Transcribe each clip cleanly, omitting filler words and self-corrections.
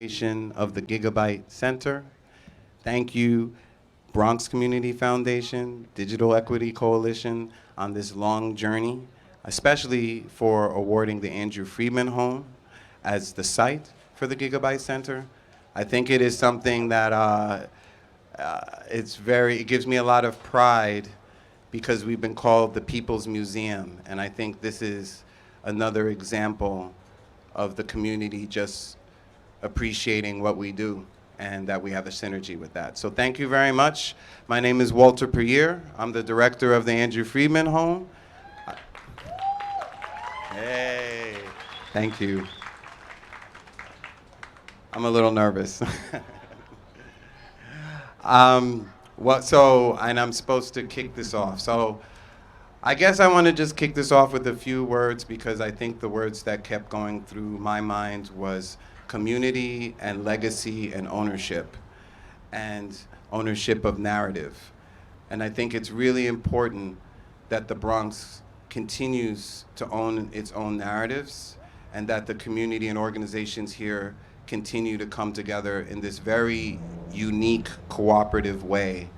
Of the Gigabit Center. Thank you, Bronx Community Foundation, Digital Equity Coalition, on this long journey, especially for awarding the Andrew Freedman Home as the site for the Gigabit Center. I think it is something that it gives me a lot of pride because we've been called the People's Museum, and I think this is another example of the community just appreciating what we do and that we have a synergy with that. So thank you very much. My name is Walter Puryear. I'm the director of the Andrew Freedman Home. Hey, thank you. I'm a little nervous. And I'm supposed to kick this off. So I guess I want to just kick this off with a few words because I think the words that kept going through my mind was community and legacy and ownership of narrative. And I think it's really important that the Bronx continues to own its own narratives and that the community and organizations here continue to come together in this very unique, cooperative way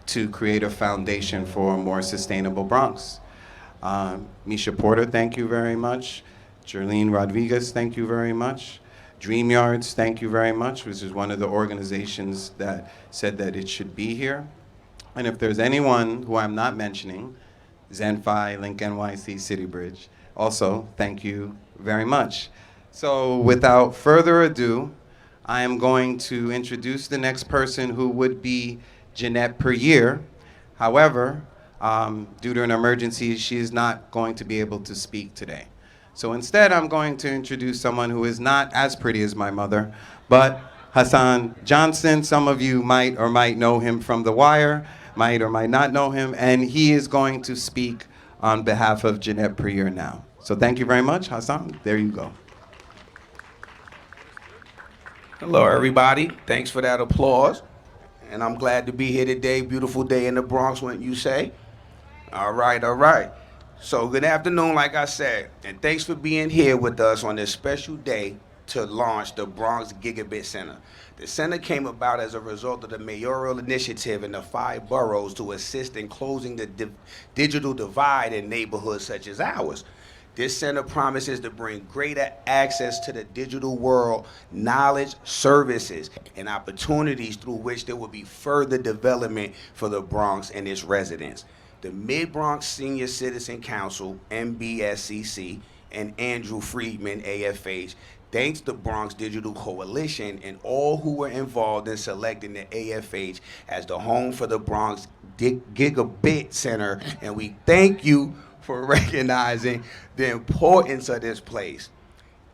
to create a foundation for a more sustainable Bronx. Misha Porter, thank you very much. Jerlene Rodriguez, thank you very much. Dream Yards, thank you very much, which is one of the organizations that said that it should be here. And if there's anyone who I'm not mentioning, ZenFi, LinkNYC, CityBridge, also thank you very much. So without further ado, I am going to introduce the next person who would be Jeanette Puryear. However, due to an emergency, she is not going to be able to speak today. So instead, I'm going to introduce someone who is not as pretty as my mother, but Hassan Johnson. Some of you might or might know him from The Wire, might or might not know him, and he is going to speak on behalf of Jeanette Puryear now. So thank you very much, Hassan. There you go. Hello, everybody. Thanks for that applause. And I'm glad to be here today. Beautiful day in the Bronx, wouldn't you say? All right, all right. So good afternoon, like I said, and thanks for being here with us on this special day to launch the Bronx Gigabit Center. The center came about as a result of the mayoral initiative in the 5 boroughs to assist in closing the digital divide in neighborhoods such as ours. This center promises to bring greater access to the digital world, knowledge, services, and opportunities through which there will be further development for the Bronx and its residents. The Mid-Bronx Senior Citizens Council, MBSCC, and Andrew Freedman, AFH, thanks the Bronx Digital Coalition and all who were involved in selecting the AFH as the home for the Bronx Gigabit Center, and we thank you for recognizing the importance of this place.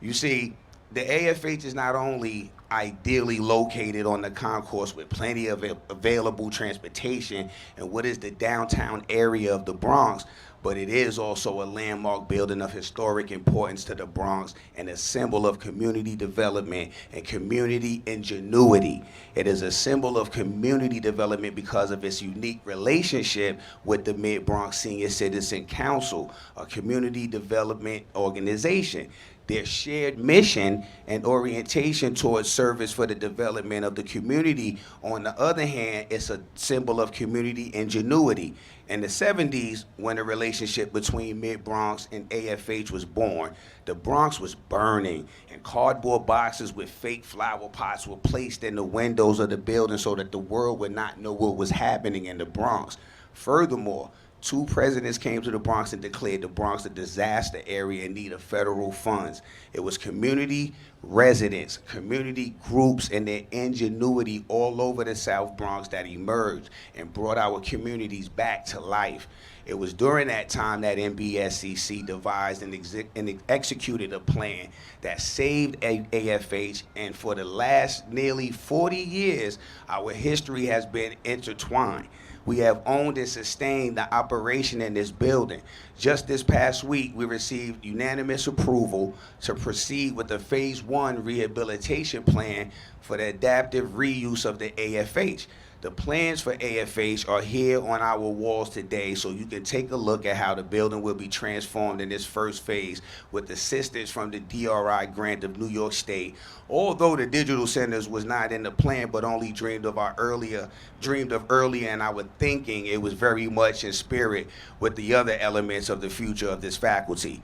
You see, the AFH is not only ideally located on the concourse with plenty of available transportation in what is the downtown area of the Bronx, but it is also a landmark building of historic importance to the Bronx and a symbol of community development and community ingenuity. It is a symbol of community development because of its unique relationship with the Mid-Bronx Senior Citizens Council, a community development organization. Their shared mission and orientation towards service for the development of the community, on the other hand, is a symbol of community ingenuity. In the 70s, when the relationship between Mid-Bronx and AFH was born, the Bronx was burning, and cardboard boxes with fake flower pots were placed in the windows of the building so that the world would not know what was happening in the Bronx. Furthermore, 2 presidents came to the Bronx and declared the Bronx a disaster area in need of federal funds. It was community residents, community groups, and their ingenuity all over the South Bronx that emerged and brought our communities back to life. It was during that time that MBSCC devised and executed a plan that saved AFH, and for the last nearly 40 years, our history has been intertwined. We have owned and sustained the operation in this building. Just this past week, we received unanimous approval to proceed with the Phase 1 rehabilitation plan for the adaptive reuse of the AFH. The plans for AFH are here on our walls today, so you can take a look at how the building will be transformed in this first phase with assistance from the DRI grant of New York State. Although the digital centers was not in the plan, but only dreamed of earlier in our thinking, it was very much in spirit with the other elements of the future of this faculty.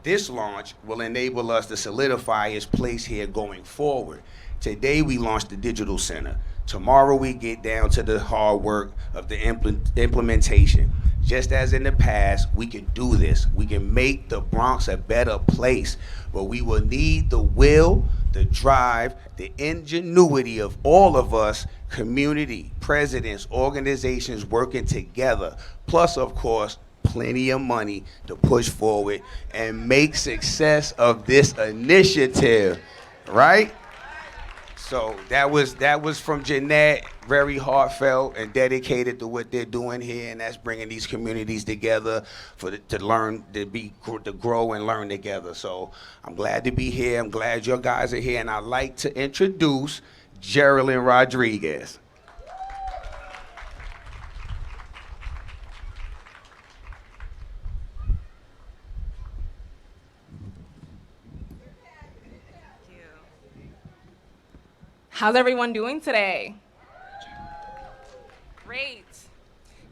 This launch will enable us to solidify its place here going forward. Today we launched the digital center. Tomorrow we get down to the hard work of the implementation. Just as in the past, we can do this. We can make the Bronx a better place, but we will need the will, the drive, the ingenuity of all of us, community, presidents, organizations working together, plus of course, plenty of money to push forward and make success of this initiative, right? So that was from Jeanette, very heartfelt and dedicated to what they're doing here, and that's bringing these communities together to grow and learn together. So I'm glad to be here. I'm glad your guys are here, and I'd like to introduce Geraldine Rodriguez. How's everyone doing today? Great.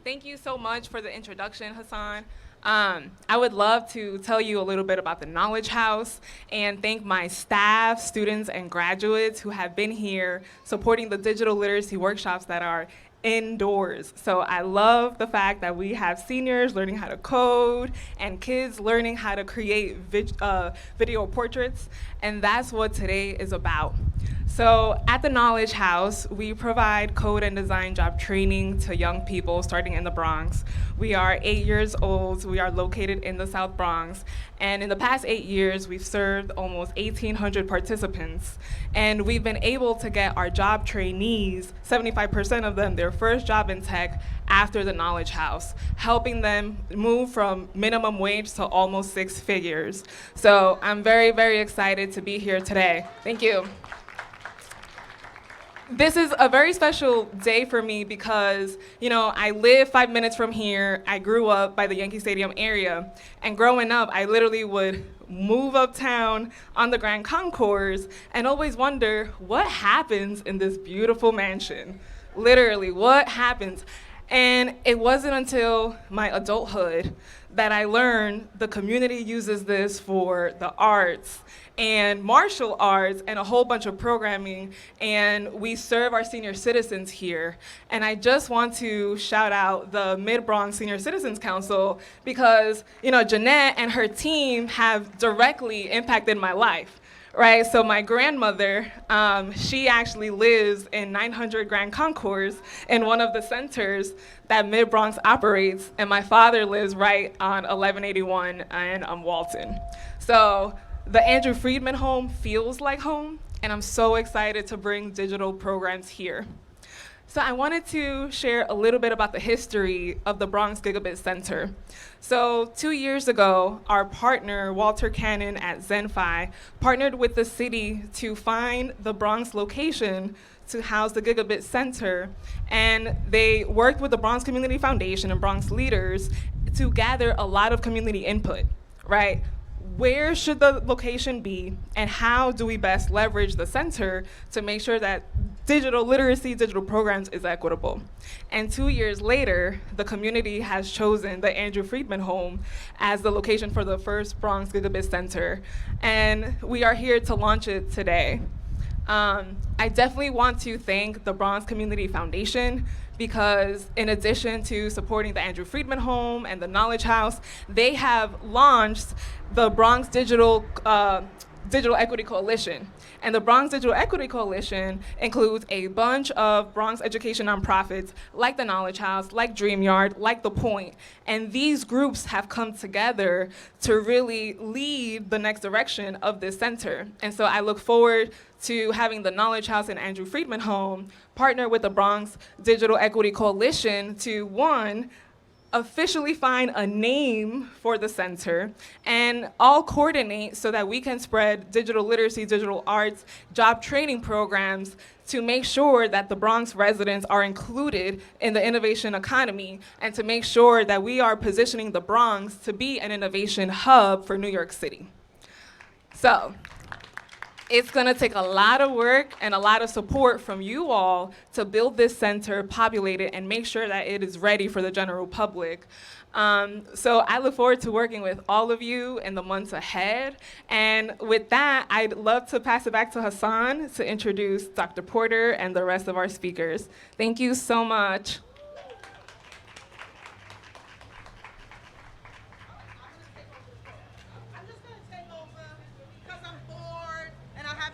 Thank you so much for the introduction, Hassan. I would love to tell you a little bit about the Knowledge House and thank my staff, students, and graduates who have been here supporting the digital literacy workshops that are indoors. So I love the fact that we have seniors learning how to code and kids learning how to create video portraits, and that's what today is about. So at the Knowledge House, we provide code and design job training to young people starting in the Bronx. We are 8 years old. We are located in the South Bronx. And in the past 8 years, we've served almost 1,800 participants. And we've been able to get our job trainees, 75% of them, their first job in tech after the Knowledge House, helping them move from minimum wage to almost 6 figures. So I'm very, very excited to be here today. Thank you. This is a very special day for me because, I live 5 minutes from here. I grew up by the Yankee Stadium area. And growing up, I literally would move uptown on the Grand Concourse and always wonder, what happens in this beautiful mansion? Literally, what happens? And it wasn't until my adulthood that I learned the community uses this for the arts and martial arts and a whole bunch of programming, and we serve our senior citizens here. And I just want to shout out the Mid-Bronx Senior Citizens Council because, Jeanette and her team have directly impacted my life. Right, so my grandmother, she actually lives in 900 Grand Concourse in one of the centers that Mid-Bronx operates, and my father lives right on 1181 in Walton. So the Andrew Freedman Home feels like home, and I'm so excited to bring digital programs here. So I wanted to share a little bit about the history of the Bronx Gigabit Center. So 2 years ago, our partner, Walter Cannon at ZenFi, partnered with the city to find the Bronx location to house the Gigabit Center. And they worked with the Bronx Community Foundation and Bronx leaders to gather a lot of community input, right? Where should the location be, and how do we best leverage the center to make sure that digital literacy, digital programs is equitable? And 2 years later, the community has chosen the Andrew Freedman Home as the location for the first Bronx Gigabit Center. And we are here to launch it today. I definitely want to thank the Bronx Community Foundation because in addition to supporting the Andrew Freedman Home and the Knowledge House, they have launched the Bronx Digital Equity Coalition. And the Bronx Digital Equity Coalition includes a bunch of Bronx education nonprofits like the Knowledge House, like DreamYard, like The Point. And these groups have come together to really lead the next direction of this center. And so I look forward to having the Knowledge House and Andrew Freedman Home partner with the Bronx Digital Equity Coalition to, one, officially find a name for the center, and all coordinate so that we can spread digital literacy, digital arts, job training programs to make sure that the Bronx residents are included in the innovation economy, and to make sure that we are positioning the Bronx to be an innovation hub for New York City. So, it's gonna take a lot of work and a lot of support from you all to build this center, populate it, and make sure that it is ready for the general public. So I look forward to working with all of you in the months ahead. And with that, I'd love to pass it back to Hassan to introduce Dr. Porter and the rest of our speakers. Thank you so much.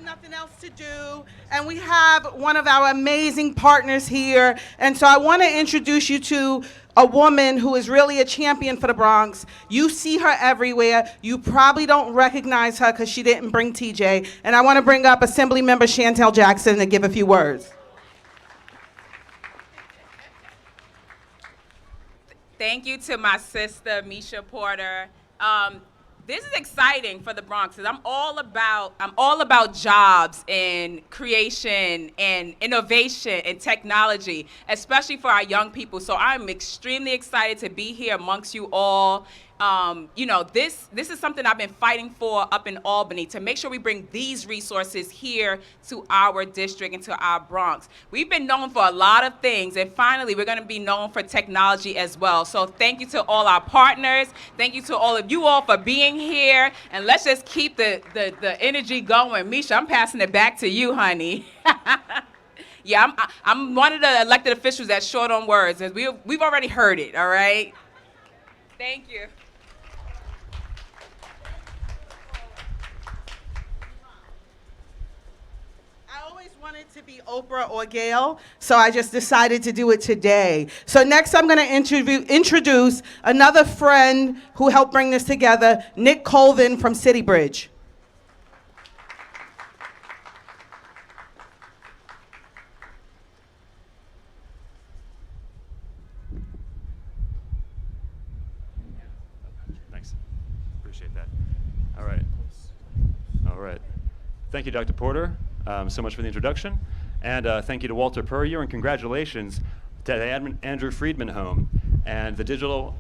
Nothing else to do, and we have one of our amazing partners here, and so I want to introduce you to a woman who is really a champion for the Bronx. You see her everywhere. You probably don't recognize her because she didn't bring TJ, and I want to bring up Assemblymember Chantel Jackson to give a few words. Thank you to my sister, Misha Porter. This is exciting for the Bronx, because I'm all about jobs and creation and innovation and technology, especially for our young people. So I'm extremely excited to be here amongst you all. You know, this is something I've been fighting for up in Albany, to make sure we bring these resources here to our district and to our Bronx. We've been known for a lot of things, and finally we're going to be known for technology as well. So thank you to all our partners. Thank you to all of you all for being here, and let's just keep the energy going. Misha, I'm passing it back to you, honey. Yeah, I'm one of the elected officials that's short on words, and we've already heard it, all right? Thank you. Wanted to be Oprah or Gail, so I just decided to do it today. So next I'm going to introduce another friend who helped bring this together, Nick Colvin from CityBridge. Thanks. Appreciate that. All right. All right. Thank you, Dr. Porter, so much for the introduction. And thank you to Walter Puryear, and congratulations to Andrew Freedman Home and the Digital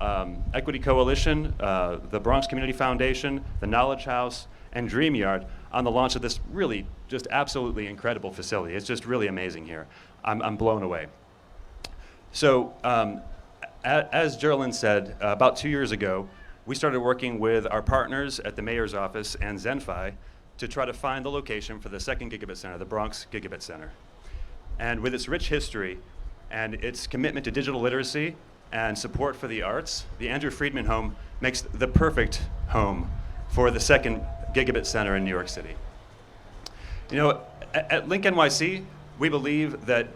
Equity Coalition, the Bronx Community Foundation, the Knowledge House, and DreamYard on the launch of this really just absolutely incredible facility. It's just really amazing here. I'm blown away. So as Geraldine said, about 2 years ago, we started working with our partners at the Mayor's Office and ZenFi to try to find the location for the second Gigabit Center, the Bronx Gigabit Center. And with its rich history and its commitment to digital literacy and support for the arts, the Andrew Freedman Home makes the perfect home for the second Gigabit Center in New York City. You know, at LinkNYC, we believe that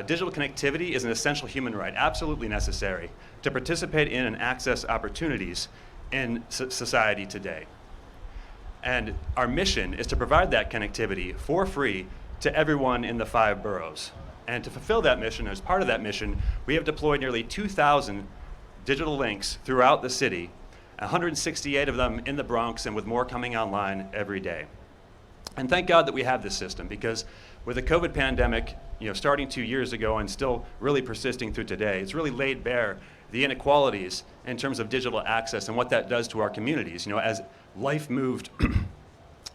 digital connectivity is an essential human right, absolutely necessary to participate in and access opportunities in society today. And our mission is to provide that connectivity for free to everyone in the 5 boroughs. And to fulfill that mission, as part of that mission, we have deployed nearly 2,000 digital links throughout the city, 168 of them in the Bronx, and with more coming online every day. And thank God that we have this system, because with the COVID pandemic, you know, starting 2 years ago and still really persisting through today, it's really laid bare the inequalities in terms of digital access and what that does to our communities. You know, as life moved,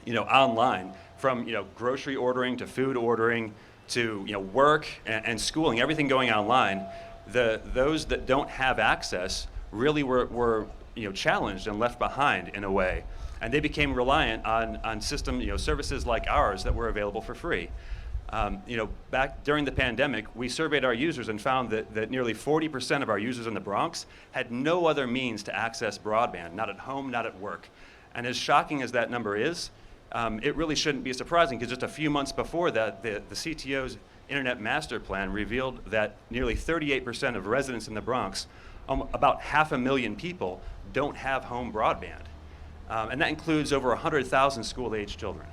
you know, online, from, you know, grocery ordering to food ordering to, you know, work and schooling, everything going online, those that don't have access really were you know, challenged and left behind in a way, and they became reliant on system, you know, services like ours that were available for free. You know, back during the pandemic, we surveyed our users and found that nearly 40% of our users in the Bronx had no other means to access broadband, not at home, not at work. And as shocking as that number is, it really shouldn't be surprising, because just a few months before that, the CTO's Internet Master Plan revealed that nearly 38% of residents in the Bronx, about 500,000 people, don't have home broadband. And that includes over 100,000 school-aged children.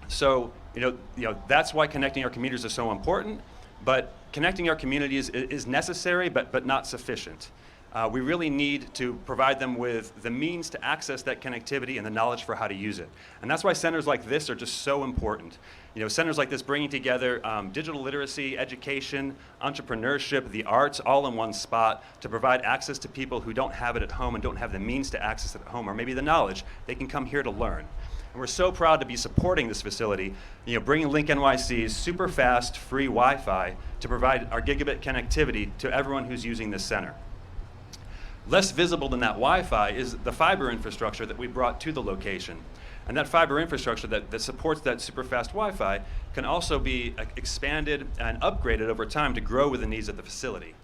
So, you know, that's why connecting our communities is so important. But connecting our communities is necessary, but not sufficient. We really need to provide them with the means to access that connectivity and the knowledge for how to use it. And that's why centers like this are just so important. You know, centers like this bringing together digital literacy, education, entrepreneurship, the arts, all in one spot to provide access to people who don't have it at home and don't have the means to access it at home, or maybe the knowledge. They can come here to learn. And we're so proud to be supporting this facility, you know, bringing LinkNYC's super fast, free Wi-Fi to provide our gigabit connectivity to everyone who's using this center. Less visible than that Wi-Fi is the fiber infrastructure that we brought to the location. And that fiber infrastructure that supports that super fast Wi-Fi can also be expanded and upgraded over time to grow with the needs of the facility.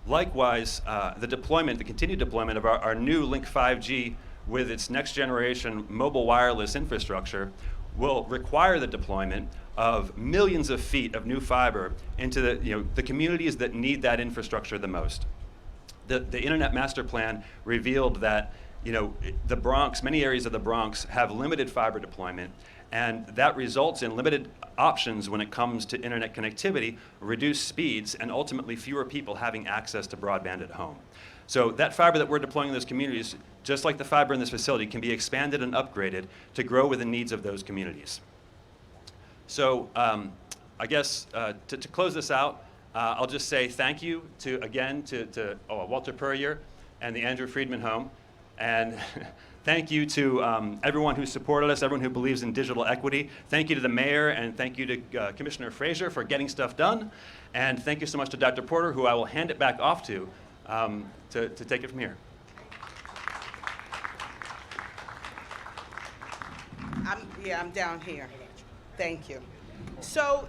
Likewise, the continued deployment of our new Link 5G with its next generation mobile wireless infrastructure will require the deployment of millions of feet of new fiber into the communities that need that infrastructure the most. The Internet Master Plan revealed that the Bronx, many areas of the Bronx have limited fiber deployment, and that results in limited options when it comes to internet connectivity, reduced speeds, and ultimately fewer people having access to broadband at home. So that fiber that we're deploying in those communities, just like the fiber in this facility, can be expanded and upgraded to grow with the needs of those communities. So I guess to close this out, I'll just say thank you to Walter Puryear and the Andrew Freedman Home. And thank you to everyone who supported us, everyone who believes in digital equity. Thank you to the mayor, and thank you to Commissioner Fraser for getting stuff done. And thank you so much to Dr. Porter, who I will hand it back off to take it from here. I'm down here. Thank you. So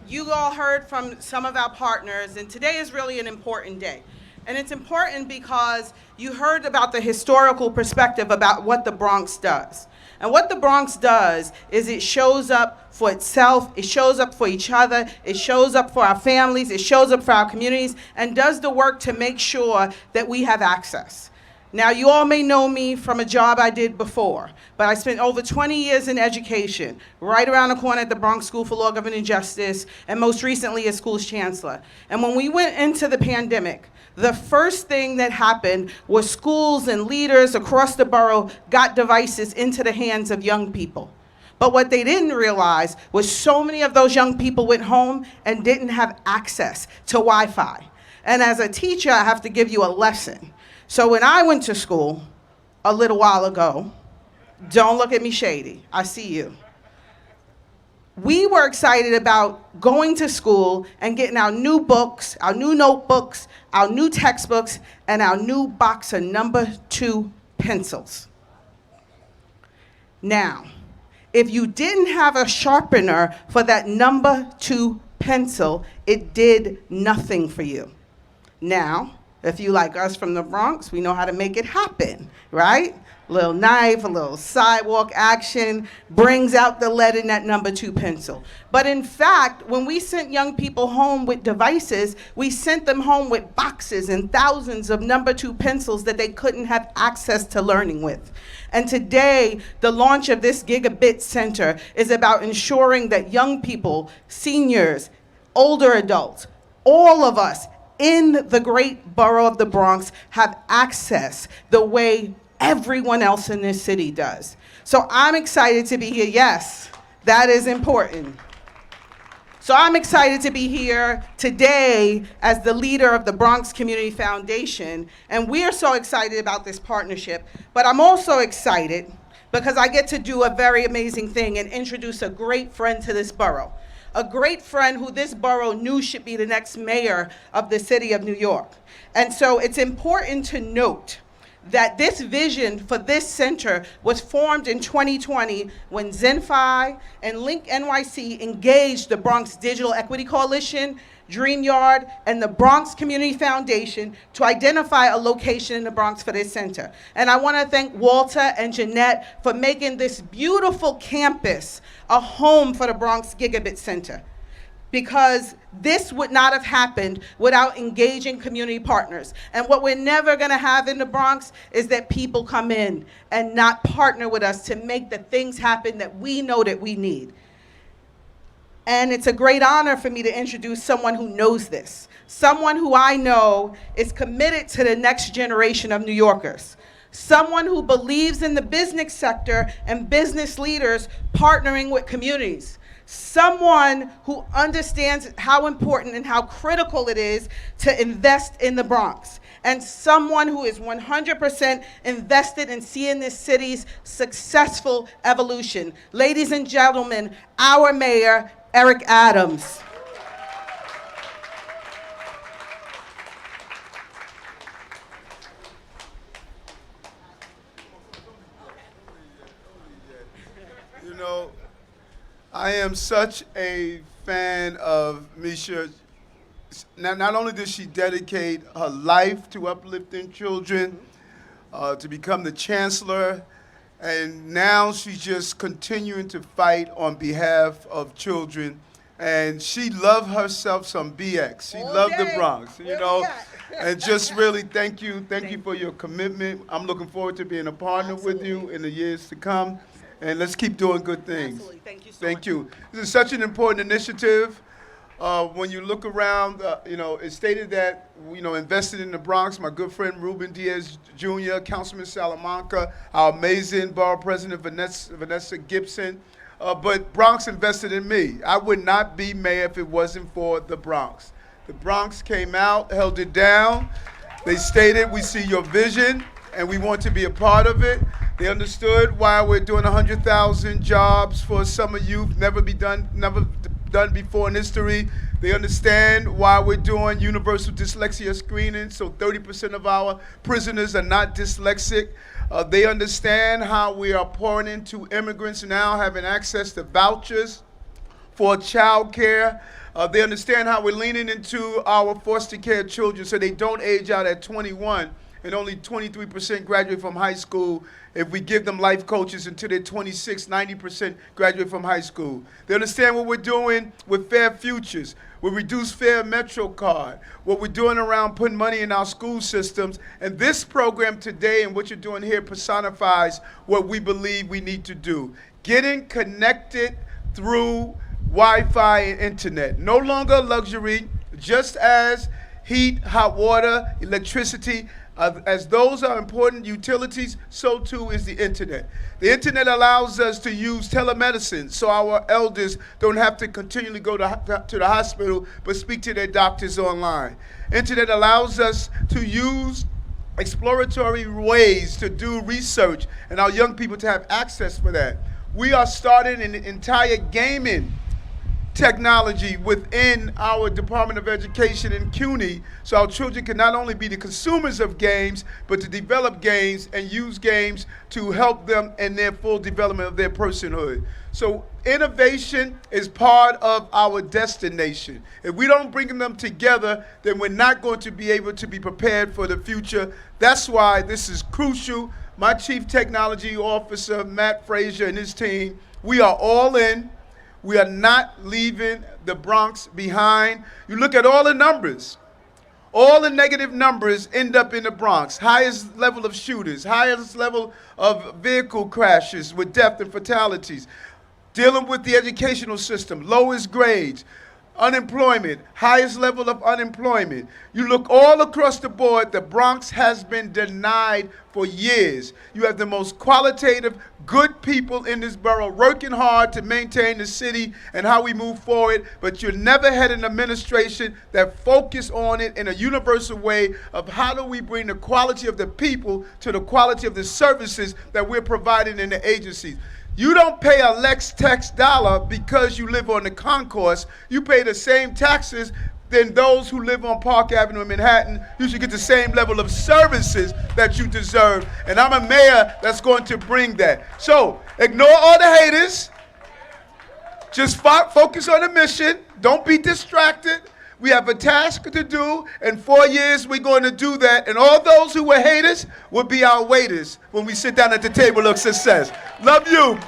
you all heard from some of our partners, and today is really an important day. And it's important because you heard about the historical perspective about what the Bronx does. And what the Bronx does is it shows up for itself, it shows up for each other, it shows up for our families, it shows up for our communities, and does the work to make sure that we have access. Now, you all may know me from a job I did before, but I spent over 20 years in education, right around the corner at the Bronx School for Law, Government, and Justice, and most recently as school's chancellor. And when we went into the pandemic, the first thing that happened was schools and leaders across the borough got devices into the hands of young people. But what they didn't realize was so many of those young people went home and didn't have access to Wi-Fi. And as a teacher, I have to give you a lesson. So when I went to school a little while ago, don't look at me shady, I see you. We were excited about going to school and getting our new books, our new notebooks, our new textbooks, and our new box of number 2 pencils. Now, if you didn't have a sharpener for that number 2 pencil, it did nothing for you. Now, if you like us from the Bronx, we know how to make it happen, right? A little knife, a little sidewalk action brings out the lead in that number 2 pencil. But in fact, when we sent young people home with devices, we sent them home with boxes and thousands of number 2 pencils that they couldn't have access to learning with. And today, the launch of this Gigabit Center is about ensuring that young people, seniors, older adults, all of us in the great borough of the Bronx have access the way everyone else in this city does. So I'm excited to be here. Yes, that is important. So I'm excited to be here today as the leader of the Bronx Community Foundation, and we are so excited about this partnership, but I'm also excited because I get to do a very amazing thing and introduce a great friend to this borough. A great friend who this borough knew should be the next mayor of the city of New York. And so it's important to note that this vision for this center was formed in 2020 when ZenFi and LinkNYC engaged the Bronx Digital Equity Coalition, DreamYard, and the Bronx Community Foundation to identify a location in the Bronx for this center. And I want to thank Walter and Jeanette for making this beautiful campus a home for the Bronx Gigabit Center, because this would not have happened without engaging community partners. And what we're never going to have in the Bronx is that people come in and not partner with us to make the things happen that we know that we need. And it's a great honor for me to introduce someone who knows this, someone who I know is committed to the next generation of New Yorkers, someone who believes in the business sector and business leaders partnering with communities, someone who understands how important and how critical it is to invest in the Bronx, and someone who is 100% invested in seeing this city's successful evolution. Ladies and gentlemen, our mayor, Eric Adams. You know, I am such a fan of Misha. Not only did she dedicate her life to uplifting children, to become the chancellor, and now she's just continuing to fight on behalf of children. And she loved herself some BX. She loved the Bronx, you know. And just really thank you for your commitment. I'm looking forward to being a partner with you in the years to come. And let's keep doing good things. Absolutely. Thank you so Thank much. you. This is such an important initiative. When you look around, you know, it's stated that, you know, invested in the Bronx, my good friend Ruben Diaz Jr., Councilman Salamanca, our amazing Borough President Vanessa Gibson, but Bronx invested in me. I would not be mayor if it wasn't for the Bronx. The Bronx came out, held it down. They stated, we see your vision, and we want to be a part of it. They understood why we're doing 100,000 jobs for summer youth, never done before in history. They understand why we're doing universal dyslexia screening, so 30% of our prisoners are not dyslexic. They understand how we are pouring into immigrants now having access to vouchers for child care. They understand how we're leaning into our foster care children so they don't age out at 21, and only 23% graduate from high school. If we give them life coaches until they're 26, 90% graduate from high school. They understand what we're doing with Fair Futures, with Reduced Fare Metro Card, what we're doing around putting money in our school systems. And this program today and what you're doing here personifies what we believe we need to do. Getting connected through Wi-Fi and internet. No longer a luxury, just as heat, hot water, electricity, as those are important utilities, so too is the internet. The internet allows us to use telemedicine so our elders don't have to continually go to the hospital but speak to their doctors online. Internet allows us to use exploratory ways to do research and our young people to have access for that. We are starting an entire gaming technology within our Department of Education in CUNY, so our children can not only be the consumers of games, but to develop games and use games to help them in their full development of their personhood. So innovation is part of our destination. If we don't bring them together, then we're not going to be able to be prepared for the future. That's why this is crucial. My Chief Technology Officer, Matt Fraser, and his team, we are all in. We are not leaving the Bronx behind. You look at all the numbers. All the negative numbers end up in the Bronx. Highest level of shooters, highest level of vehicle crashes with death and fatalities. Dealing with the educational system, lowest grades. Unemployment, highest level of unemployment. You look all across the board, the Bronx has been denied for years. You have the most qualitative, good people in this borough working hard to maintain the city and how we move forward, but you never had an administration that focused on it in a universal way of how do we bring the quality of the people to the quality of the services that we're providing in the agencies. You don't pay a Lex tax dollar because you live on the concourse. You pay the same taxes than those who live on Park Avenue in Manhattan. You should get the same level of services that you deserve. And I'm a mayor that's going to bring that. So ignore all the haters. Just focus on the mission. Don't be distracted. We have a task to do. In 4 years, we're going to do that. And all those who were haters will be our waiters when we sit down at the table of success. Love you.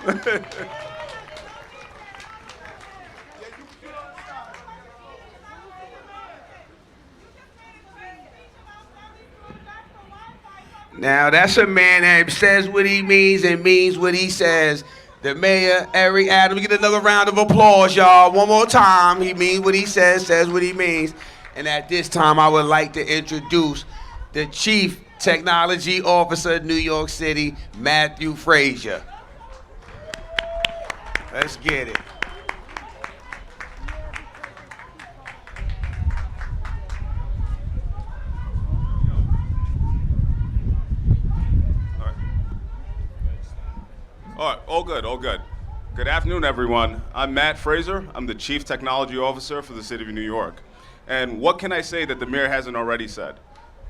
Now, that's a man that says what he means and means what he says. the mayor, Eric Adams. Get another round of applause, y'all. One more time. He means what he says what he means. And at this time, I would like to introduce the Chief Technology Officer of New York City, Matthew Fraser. Let's get it. All right, all good, all good. Good afternoon, everyone. I'm Matt Fraser. I'm the Chief Technology Officer for the City of New York. And what can I say that the mayor hasn't already said?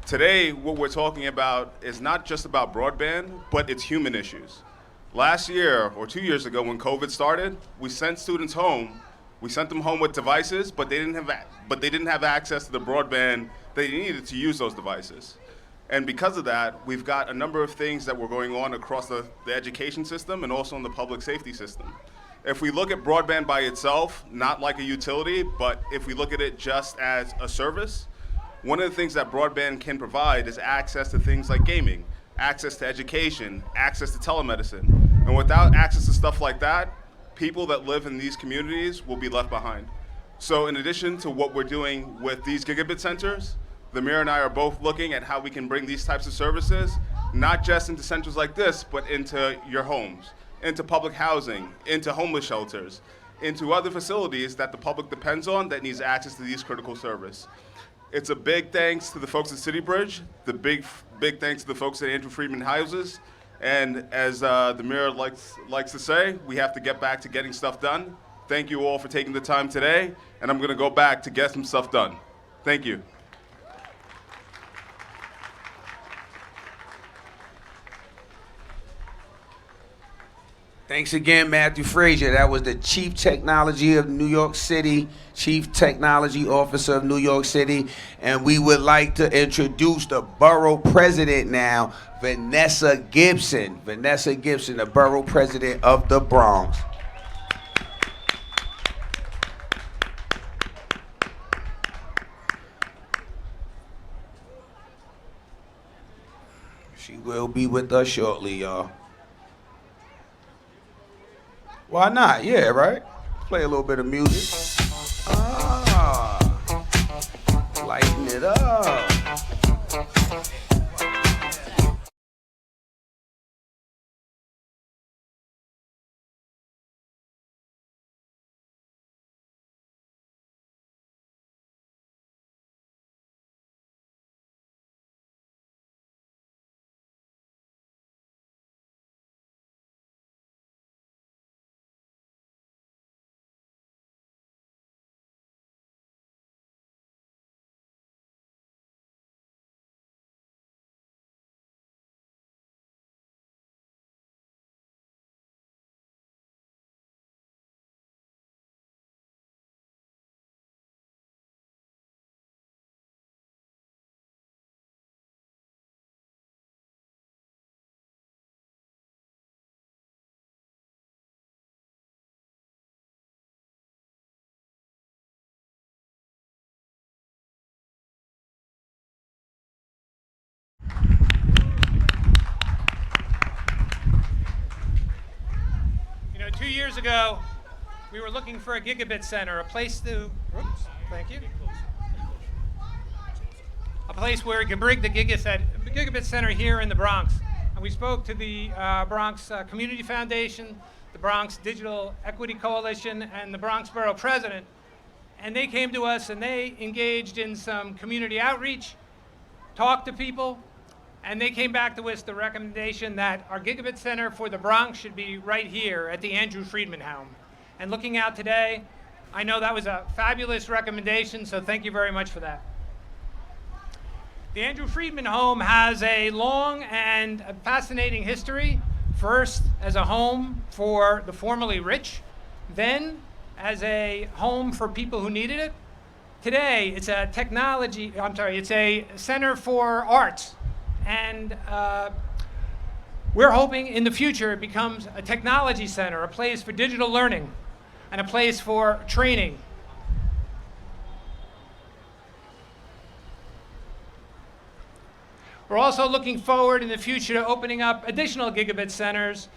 Today, what we're talking about is not just about broadband, but it's human issues. Last year, or 2 years ago, when COVID started, we sent students home. We sent them home with devices, but they didn't have access to the broadband they needed to use those devices. And because of that, we've got a number of things that were going on across the education system and also in the public safety system. If we look at broadband by itself, not like a utility, but if we look at it just as a service, one of the things that broadband can provide is access to things like gaming, access to education, access to telemedicine. And without access to stuff like that, people that live in these communities will be left behind. So in addition to what we're doing with these Gigabit Centers, the mayor and I are both looking at how we can bring these types of services, not just into centers like this, but into your homes, into public housing, into homeless shelters, into other facilities that the public depends on that needs access to these critical services. It's a big thanks to the folks at CityBridge, the big thanks to the folks at Andrew Freedman Houses, and as the mayor likes to say, we have to get back to getting stuff done. Thank you all for taking the time today, and I'm gonna go back to get some stuff done. Thank you. Thanks again, Matthew Fraser. That was the Chief Technology of New York City, Chief Technology Officer of New York City. And we would like to introduce the Borough President now, Vanessa Gibson. Vanessa Gibson, the Borough President of the Bronx. She will be with us shortly, y'all. Why not? Yeah, right? Play a little bit of music. Lighten it up. You know, 2 years ago, we were looking for a Gigabit Center, a place to, oops, thank you. A place where we could bring the Gigabit Center here in the Bronx. And we spoke to the Bronx Community Foundation, the Bronx Digital Equity Coalition, and the Bronx Borough President. And they came to us and they engaged in some community outreach, talked to people, and they came back to us the recommendation that our Gigabit Center for the Bronx should be right here at the Andrew Freedman Home. And looking out today, I know that was a fabulous recommendation, so thank you very much for that. The Andrew Freedman Home has a long and fascinating history, first as a home for the formerly rich, then as a home for people who needed it. Today, it's a it's a center for arts. And we're hoping in the future it becomes a technology center, a place for digital learning, and a place for training. We're also looking forward in the future to opening up additional Gigabit centers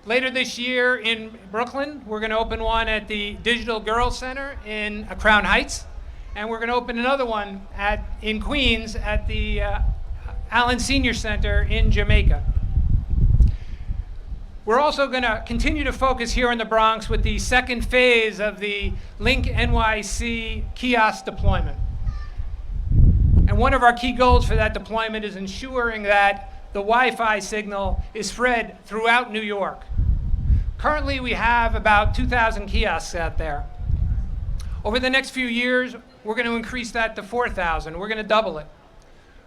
Later this year in Brooklyn, we're going to open one at the Digital Girls Center in Crown Heights. And we're going to open another one in Queens at the Allen Senior Center in Jamaica. We're also going to continue to focus here in the Bronx with the second phase of the LinkNYC kiosk deployment. And one of our key goals for that deployment is ensuring that the Wi-Fi signal is spread throughout New York. Currently, we have about 2,000 kiosks out there. Over the next few years, we're going to increase that to 4,000. We're going to double it.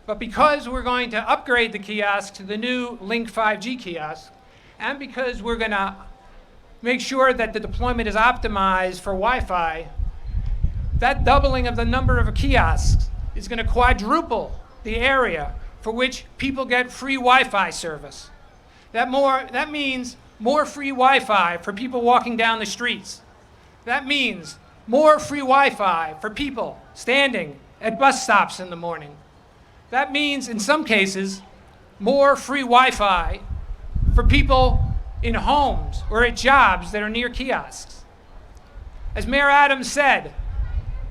But because we're going to upgrade the kiosk to the new Link 5G kiosk, and because we're going to make sure that the deployment is optimized for Wi-Fi, that doubling of the number of kiosks is going to quadruple the area for which people get free Wi-Fi service. That means more free Wi-Fi for people walking down the streets. That means more free Wi-Fi for people standing at bus stops in the morning. That means, in some cases, more free Wi-Fi for people in homes or at jobs that are near kiosks. As Mayor Adams said,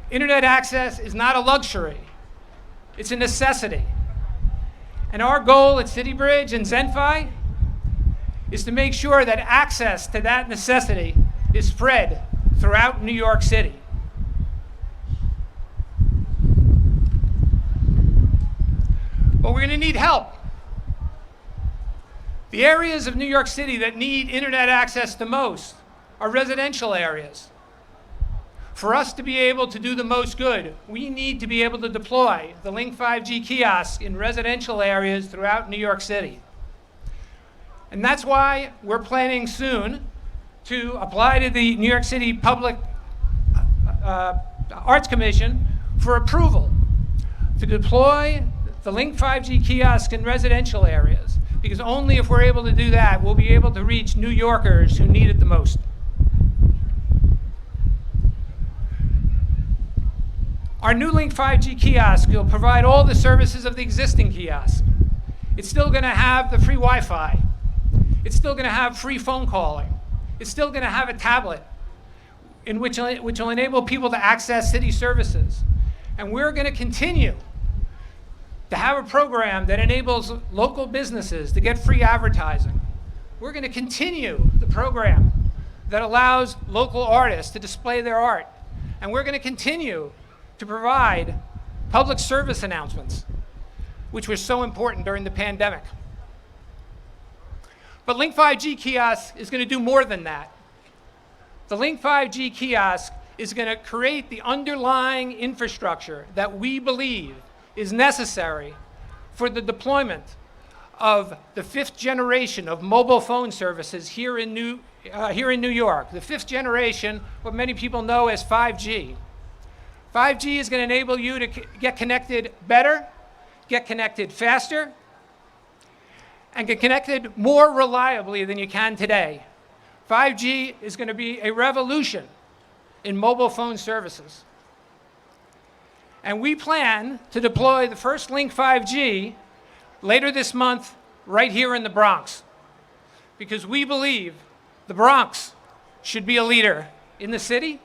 internet access is not a luxury, it's a necessity. And our goal at CityBridge and ZenFi is to make sure that access to that necessity is spread throughout New York City. But we're going to need help. The areas of New York City that need internet access the most are residential areas. For us to be able to do the most good, we need to be able to deploy the Link 5G kiosk in residential areas throughout New York City. And that's why we're planning soon to apply to the New York City Public Arts Commission for approval to deploy the Link 5G kiosk in residential areas. Because only if we're able to do that, we'll be able to reach New Yorkers who need it the most. Our new Link 5G kiosk will provide all the services of the existing kiosk. It's still going to have the free Wi-Fi. It's still going to have free phone calling. It's still going to have a tablet in which will enable people to access city services. And we're going to continue to have a program that enables local businesses to get free advertising. We're going to continue the program that allows local artists to display their art. And we're going to continue to provide public service announcements, which were so important during the pandemic. But Link 5G kiosk is going to do more than that. The Link 5G kiosk is going to create the underlying infrastructure that we believe is necessary for the deployment of the 5th generation of mobile phone services here in New York. The 5th generation, what many people know as 5G. 5G is going to enable you to get connected better, get connected faster, and get connected more reliably than you can today. 5G is going to be a revolution in mobile phone services. And we plan to deploy the first Link 5G later this month right here in the Bronx, because we believe the Bronx should be a leader in the city,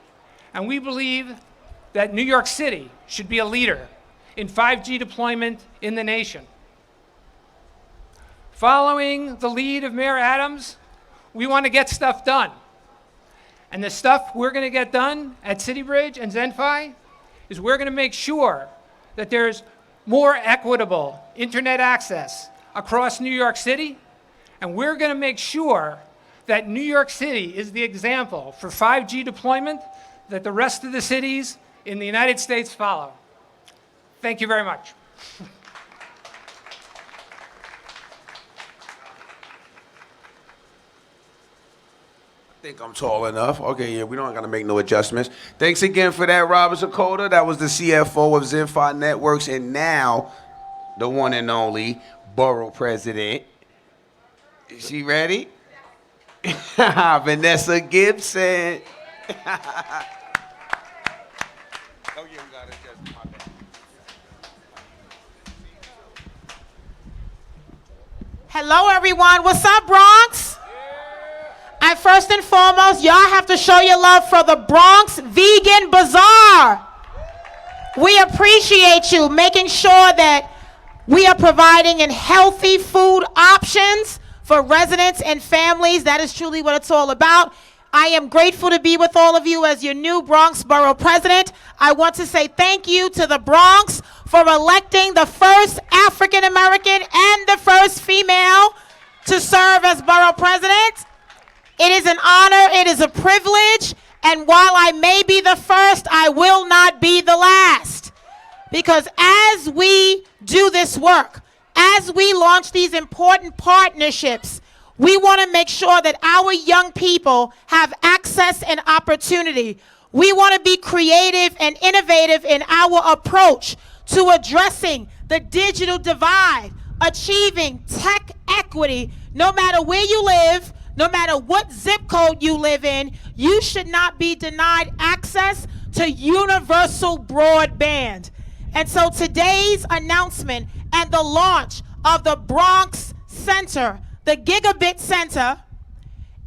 and we believe that New York City should be a leader in 5G deployment in the nation. Following the lead of Mayor Adams, we want to get stuff done. And the stuff we're going to get done at CityBridge and ZenFi is we're going to make sure that there's more equitable internet access across New York City, and we're going to make sure that New York City is the example for 5G deployment that the rest of the cities in the United States follow. Thank you very much. I think I'm tall enough. Okay, yeah, we don't gotta make no adjustments. Thanks again for that, Robert Sokota. That was the CFO of ZenFi Networks, and now the one and only Borough President. Is she ready? Vanessa Gibson. Hello, everyone. What's up, Bronx? And first and foremost, y'all have to show your love for the Bronx Vegan Bazaar. We appreciate you making sure that we are providing in healthy food options for residents and families. That is truly what it's all about. I am grateful to be with all of you as your new Bronx Borough President. I want to say thank you to the Bronx for electing the first African American and the first female to serve as Borough President. It is an honor, it is a privilege, and while I may be the first, I will not be the last. Because as we do this work, as we launch these important partnerships, we want to make sure that our young people have access and opportunity. We want to be creative and innovative in our approach to addressing the digital divide, achieving tech equity. No matter where you live, no matter what zip code you live in, you should not be denied access to universal broadband. And so today's announcement and the launch of the Bronx Center, the Gigabit Center,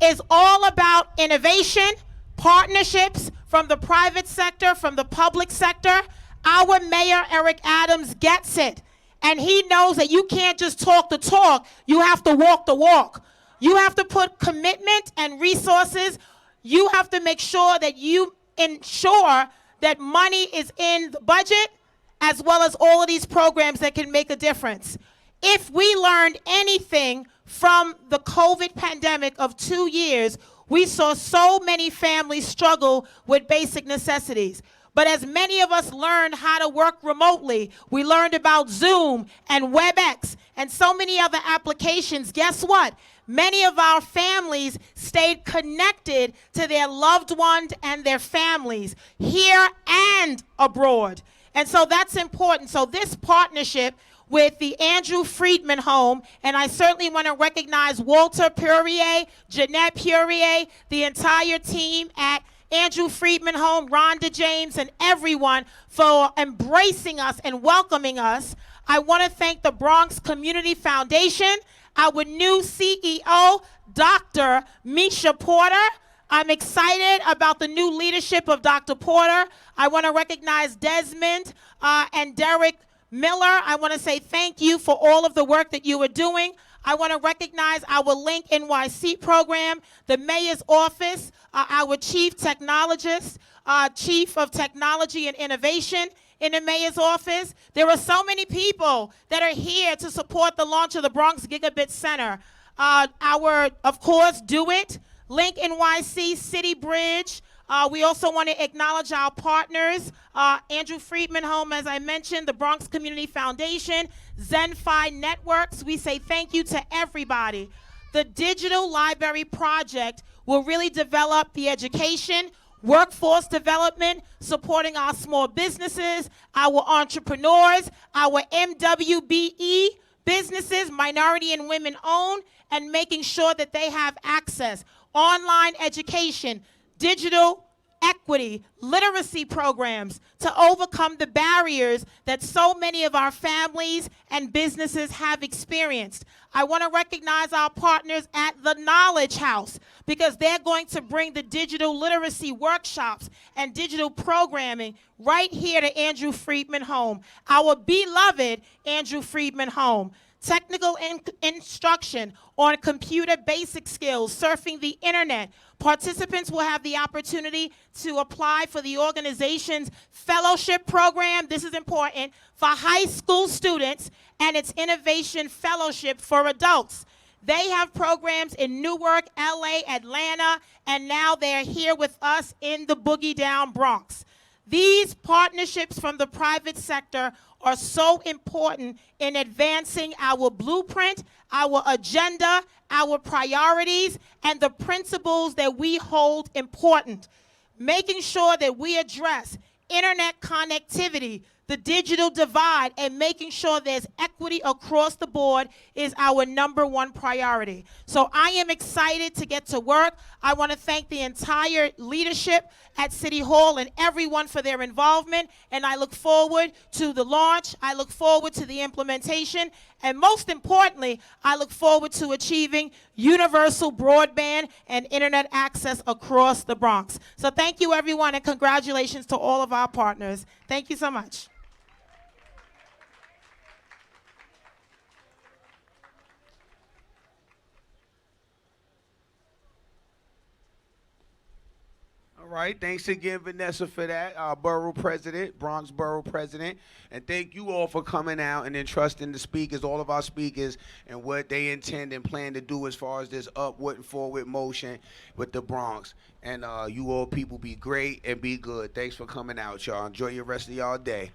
is all about innovation, partnerships from the private sector, from the public sector. Our Mayor, Eric Adams, gets it. And he knows that you can't just talk the talk, you have to walk the walk. You have to put commitment and resources. You have to make sure that you ensure that money is in the budget, as well as all of these programs that can make a difference. If we learned anything from the COVID pandemic of 2 years, we saw so many families struggle with basic necessities. But as many of us learned how to work remotely, we learned about Zoom and WebEx and so many other applications. Guess what? Many of our families stayed connected to their loved ones and their families here and abroad. And so that's important. So this partnership with the Andrew Freedman Home, and I certainly want to recognize Walter Puryear, Jeanette Puryear, the entire team at Andrew Freedman Home, Rhonda James, and everyone for embracing us and welcoming us. I want to thank the Bronx Community Foundation, our new CEO, Dr. Misha Porter. I'm excited about the new leadership of Dr. Porter. I want to recognize Desmond and Derek Miller. I want to say thank you for all of the work that you are doing. I want to recognize our LinkNYC program, the mayor's office, our chief technologist, chief of technology and innovation in the mayor's office. There are so many people that are here to support the launch of the Bronx Gigabit Center. Of course, Do It, LinkNYC, CityBridge. We also want to acknowledge our partners, Andrew Freedman Home, as I mentioned, the Bronx Community Foundation, ZenFi Networks. We say thank you to everybody. The Digital Library Project will really develop the education, workforce development, supporting our small businesses, our entrepreneurs, our MWBE businesses, minority and women owned, and making sure that they have access. Online education, digital equity, literacy programs to overcome the barriers that so many of our families and businesses have experienced. I want to recognize our partners at the Knowledge House because they're going to bring the digital literacy workshops and digital programming right here to Andrew Freedman Home, our beloved Andrew Freedman Home. Technical instruction on computer basic skills, surfing the internet. Participants will have the opportunity to apply for the organization's fellowship program. This is important for high school students, and its innovation fellowship for adults. They have programs in Newark, LA, Atlanta, and now they're here with us in the Boogie Down Bronx. These partnerships from the private sector are so important in advancing our blueprint, our agenda, our priorities, and the principles that we hold important. Making sure that we address internet connectivity, the digital divide and making sure there's equity across the board is our #1 priority. So I am excited to get to work. I want to thank the entire leadership at City Hall and everyone for their involvement, and I look forward to the launch. I look forward to the implementation, and most importantly, I look forward to achieving universal broadband and internet access across the Bronx. So thank you, everyone, and congratulations to all of our partners. Thank you so much. All right, thanks again, Vanessa, for that. Our borough president, Bronx Borough President. And thank you all for coming out and entrusting the speakers, all of our speakers, and what they intend and plan to do as far as this upward and forward motion with the Bronx. And you all people be great and be good. Thanks for coming out, y'all. Enjoy your rest of y'all day.